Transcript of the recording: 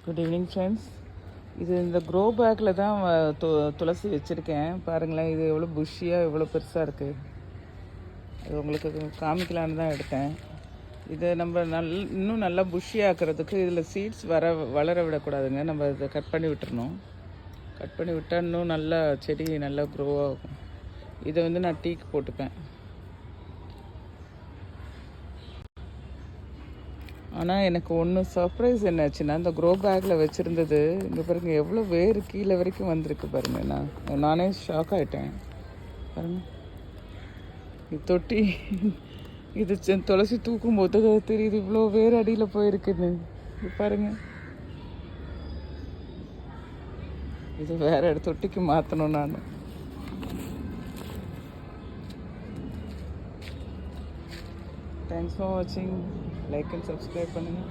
Good evening friends. இது இந்த grow பேக்கில் தான் துளசி வச்சுருக்கேன். பாருங்களேன், இது எவ்வளோ புஷ்ஷியாக எவ்வளோ பெருசாக இருக்குது. அது உங்களுக்கு காமிக்கலான்னு தான் எடுத்தேன். இதை நம்ம இன்னும் நல்லா புஷ்ஷியாக்கிறதுக்கு இதில் சீட்ஸ் வளர விடக்கூடாதுங்க. நம்ம இதை கட் பண்ணி விட்டுறணும். கட் பண்ணி விட்டால் இன்னும் நல்லா செடி நல்லா க்ரோ ஆகும். இதை நான் டீக்கு போட்டுப்பேன். ஆனால் எனக்கு ஒன்று சர்ப்ரைஸ் என்னாச்சுன்னா, இந்த க்ரோ பேக்கில் வச்சுருந்தது இங்கே பாருங்கள் எவ்வளோ வேறு கீழே வரைக்கும் வந்திருக்கு பாருங்கள். நானே ஷாக் ஆகிட்டேன். பாருங்கள், இது தொட்டி இது துளசி தூக்கும் போது தெரியுது இவ்வளோ வேறு அடியில் போயிருக்குன்னு. இது பாருங்கள், இது வேறு தொட்டிக்கு மாற்றணும் நான். தேங்க்ஸ் ஃபார் வாட்சிங். லைக் அண்ட் சப்ஸ்கிரைப் பண்ணுங்கள்.